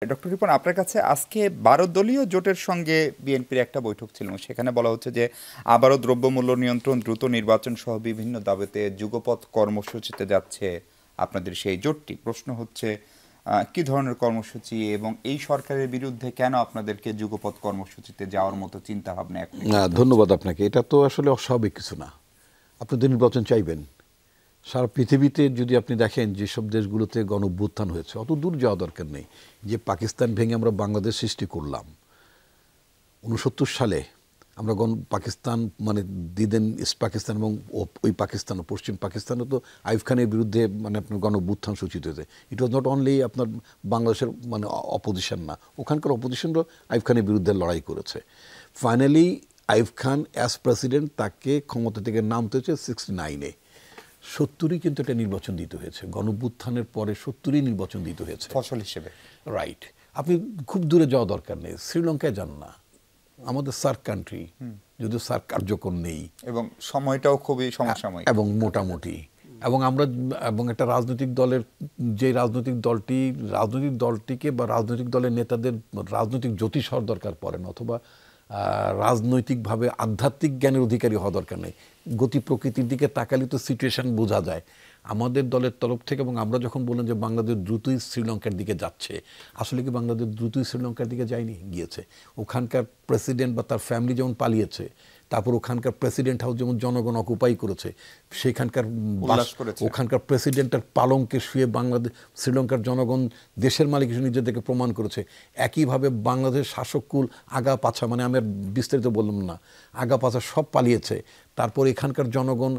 Doctor Ripon, আপনার কাছে আজকে 12 দলীয় জোটের সঙ্গে বিএনপির একটা বৈঠক ছিল, সেখানে বলা হচ্ছে যে আবারও দ্রব্যমূল্য নিয়ন্ত্রণ, দ্রুত নির্বাচন সহ বিভিন্ন দাবিতে যুগপৎ কর্মসূচিতে যাচ্ছে আপনাদের সেই জোটটি। প্রশ্ন হচ্ছে কি ধরনের কর্মসূচি এবং এই সরকারের বিরুদ্ধে কেন আপনাদেরকে যুগপৎ কর্মসূচিতে যাওয়ার মতো চিন্তা ভাবনা এখন? ধন্যবাদ আপনাকে। এটা তো আসলে অস্বাভাবিক কিছু না। আপনি তো নির্বাচন চাইবেন। সারা পৃথিবীতে যদি আপনি দেখেন যেসব দেশগুলোতে গণ অভ্যুত্থান হয়েছে, অত দূর যাওয়া দরকার নেই। যে পাকিস্তান ভেঙে আমরা বাংলাদেশ সৃষ্টি করলাম 69 সালে, আমরা পাকিস্তান মানে দিদেন ইস্ট পাকিস্তান, এবং ওই পাকিস্তান ও পশ্চিম পাকিস্তানও তো আইয়ুব খানের বিরুদ্ধে মানে আপনার গণ অভ্যুত্থান সূচিত হয়েছে। ইট ওয়াজ নট অনলি আপনার বাংলাদেশের মানে অপোজিশন না, ওখানকার অপোজিশনও আইয়ুব খানের বিরুদ্ধে লড়াই করেছে। Finally Ayub Khan as president, তাকে ক্ষমতা থেকে নামতে হয়েছে 69-এ। 70-ই কিন্তু একটা নির্বাচন দিতে হয়েছে। গণঅভ্যুত্থানের পরে 70-ই নির্বাচন দিতে হয়েছে ফসল হিসেবে। রাইট। আপনি খুব দূরে যাওয়া দরকার নেই, শ্রীলঙ্কায় যান না, আমাদের সার্ক কান্ট্রি, যদিও সার্ক কার্যকর নেই এবং সময়টাও খুবই সমসাময়িক এবং মোটামুটি। এবং আমরা এবং একটা রাজনৈতিক দলের যে রাজনৈতিক দলটিকে বা রাজনৈতিক দলের নেতাদের রাজনৈতিক জ্যোতিষ হওয়ার দরকার পড়ে না, অথবা রাজনৈতিকভাবে আধ্যাত্মিক জ্ঞানের অধিকারী হওয়া দরকার নেই। গতি প্রকৃতির দিকে তাকালে তো সিচুয়েশান বোঝা যায়। আমাদের দলের তরফ থেকে, এবং আমরা যখন বললাম যে বাংলাদেশ দ্রুতই শ্রীলঙ্কার দিকে যাচ্ছে, আসলে কি বাংলাদেশ দ্রুতই শ্রীলঙ্কার দিকে যায়নি? গিয়েছে। ওখানকার প্রেসিডেন্ট বা তার ফ্যামিলি যেমন পালিয়েছে, তারপর ওখানকার প্রেসিডেন্ট হাউস যেমন জনগণ অকুপাই করেছে, সেখানকার ওখানকার প্রেসিডেন্টের পালঙ্কে শুয়ে বাংলাদেশ শ্রীলঙ্কার জনগণ দেশের মালিক হিসেবে নিজেদেরকে প্রমাণ করেছে। একইভাবে বাংলাদেশ শাসককুল আগা পাছা, মানে আমি আর বিস্তারিত বললাম না, আগা পাছা সব পালিয়েছে। তারপর এখানকার জনগণ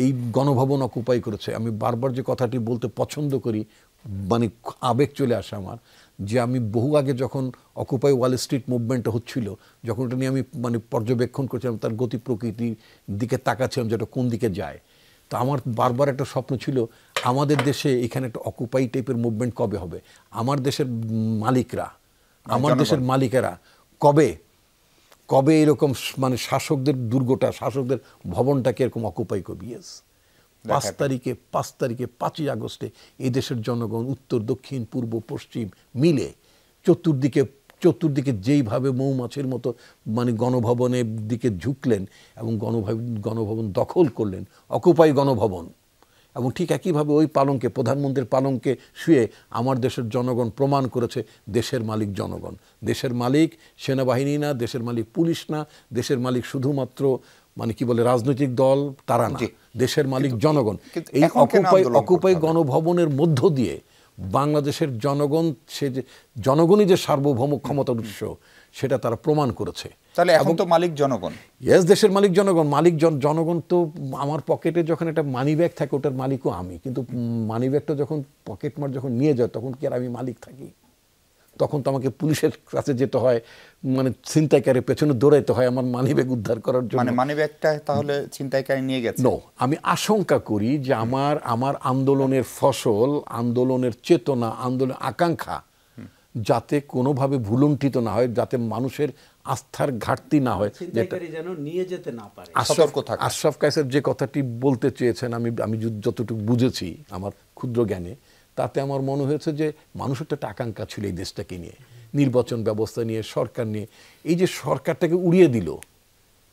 এই গণভবন অকুপাই করেছে। আমি বারবার যে কথাটি বলতে পছন্দ করি, মানে আবেগ চলে আসে আমার, যে আমি বহু আগে যখন অকুপাই ওয়াল স্ট্রিট মুভমেন্টটা হচ্ছিল, যখন ওটা নিয়ে আমি মানে পর্যবেক্ষণ করছিলাম, তার গতি প্রকৃতির দিকে তাকাচ্ছিলাম যেটা কোন দিকে যায়, তো আমার বারবার একটা স্বপ্ন ছিল আমাদের দেশে এখানে একটা অকুপাই টাইপের মুভমেন্ট কবে হবে। আমার দেশের মালিকরা, আমার দেশের মালিকেরা কবে এরকম মানে শাসকদের দুর্গটা, শাসকদের ভবনটাকে এরকম অকুপাই করবে। ইয়েস, 5 তারিখে 5ই আগস্টে এই দেশের জনগণ উত্তর দক্ষিণ পূর্ব পশ্চিম মিলে চতুর্দিকে যেইভাবে মৌমাছির মতো মানে গণভবনের দিকে ঝুঁকলেন এবং গণভবন দখল করলেন, অকুপাই গণভবন। এবং ঠিক একইভাবে ওই পালঙ্কে, প্রধানমন্ত্রীর পালঙ্কে শুয়ে আমার দেশের জনগণ প্রমাণ করেছে দেশের মালিক জনগণ। দেশের মালিক সেনাবাহিনী না, দেশের মালিক পুলিশ না, দেশের মালিক শুধুমাত্র মানে কি বলে রাজনৈতিক দল, তারা না, দেশের মালিক জনগণ। এই অকুপাই গণভবনের মধ্য দিয়ে বাংলাদেশের জনগণ, সে যে জনগণই যে সার্বভৌম ক্ষমতার উৎস, সেটা তারা প্রমাণ করেছে। তাহলে এখন তো মালিক জনগণ। ইয়েস, দেশের মালিক জনগণ। জনগণ তো আমার পকেটে যখন একটা মানি ব্যাগ থাকে, ওটার মালিকও আমি। কিন্তু মানি ব্যাগটা যখন পকেট মার যখন নিয়ে যায়, তখন কি আর আমি মালিক থাকি? তখন তো আমাকে পুলিশের কাছে যেতে হয়, মানে ছিনতাইকারের পেছনে দৌড়াইতে হয় আমার মানি ব্যাগ উদ্ধার করার জন্য। মানে মানি ব্যাগটা তাহলে ছিনতাইকারী নিয়ে গেছে? নো, আমি আশঙ্কা করি যে আমার আন্দোলনের ফসল, আন্দোলনের চেতনা, আন্দোলনের আকাঙ্ক্ষা যাতে কোনোভাবে ভুলুণ্ঠিত না হয়, যাতে মানুষের আস্থার ঘাটতি না হয়, যেন নিয়ে যেতে না পারে। আশরাফ কায়সার যে কথাটি বলতে চেয়েছেন, আমি যতটুকু বুঝেছি আমার ক্ষুদ্র জ্ঞানে, তাতে আমার মনে হয়েছে যে মানুষের একটা আকাঙ্ক্ষা ছিল এই দেশটাকে নিয়ে, নির্বাচন ব্যবস্থা নিয়ে, সরকার নিয়ে। এই যে সরকারটাকে উড়িয়ে দিল,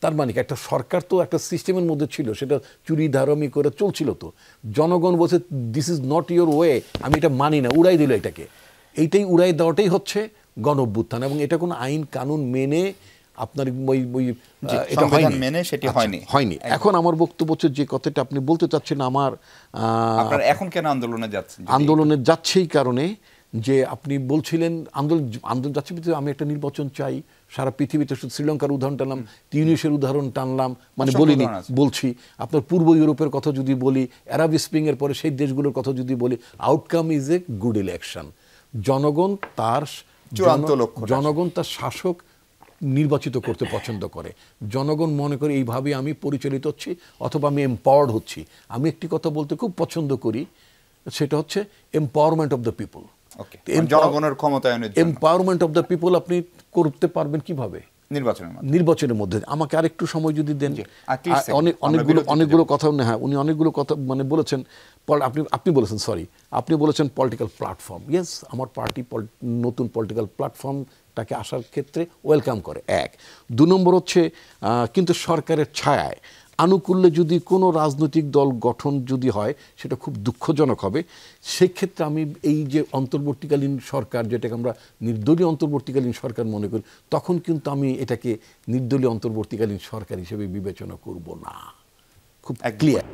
তার মানে একটা সরকার তো একটা সিস্টেমের মধ্যে ছিল, সেটা চুরি ধারামি করে চলছিল। তো জনগণ বলছে this is not your way, আমি এটা মানি না, উড়াই দিল এটাকে। এইটাই উড়াই দেওয়াটাই হচ্ছে গণ অভ্যুত্থান। এবং এটা কোনো আইন কানুন মেনে আপনার এটা হয়নি। এখন আমার বক্তব্য হচ্ছে, যে কথাটা আপনি বলতে চাচ্ছেন, আপনারা এখন কেন আন্দোলনে যাচ্ছেন? আন্দোলনে যাচ্ছে এই কারণে যে আপনি বলছিলেন আন্দোলন যাচ্ছে, আমি একটা নির্বাচন চাই। সারা পৃথিবীতে শ্রীলঙ্কার উদাহরণ টানলাম, তিউনিসের উদাহরণ টানলাম, মানে বলিনি, বলছি আপনার পূর্ব ইউরোপের কথা যদি বলি, আরব স্প্রিংয়ের পরে সেই দেশগুলোর কথা যদি বলি, outcome is a good election. জনগণ তার শাসক নির্বাচিত করতে পছন্দ করে। জনগণ মনে করে এইভাবে আমি পরিচালিত হচ্ছি, অথবা আমি এম্পাওয়ার্ড হচ্ছি। আমি একটি কথা বলতে খুব পছন্দ করি, সেটা হচ্ছে এম্পাওয়ারমেন্ট অফ দ্য পিপল। জনগণের ক্ষমতায়নের জন্য। এম্পাওয়ারমেন্ট অফ দ্য পিপল আপনি করতে পারবেন কিভাবে? নির্বাচনের মধ্যে। আমাকে আরেকটু সময় যদি দেন, অনেকগুলো কথা, হ্যাঁ উনি অনেকগুলো কথা মানে বলেছেন। আপনি বলেছেন, সরি, আপনি বলেছেন পলিটিক্যাল প্ল্যাটফর্ম। ইয়েস, আমার পার্টি নতুন পলিটিক্যাল প্ল্যাটফর্মটাকে আসার ক্ষেত্রে ওয়েলকাম করে, এক। 2 নম্বর হচ্ছে কিন্তু সরকারের ছায়ায় আনুকূল্যে যদি কোনো রাজনৈতিক দল গঠন যদি হয় সেটা খুব দুঃখজনক হবে। সেক্ষেত্রে আমি এই যে অন্তর্বর্তীকালীন সরকার, যেটাকে আমরা নির্দলীয় অন্তর্বর্তীকালীন সরকার মনে করি, তখন কিন্তু আমি এটাকে নির্দলীয় অন্তর্বর্তীকালীন সরকার হিসেবে বিবেচনা করব না। খুব ক্লিয়ার।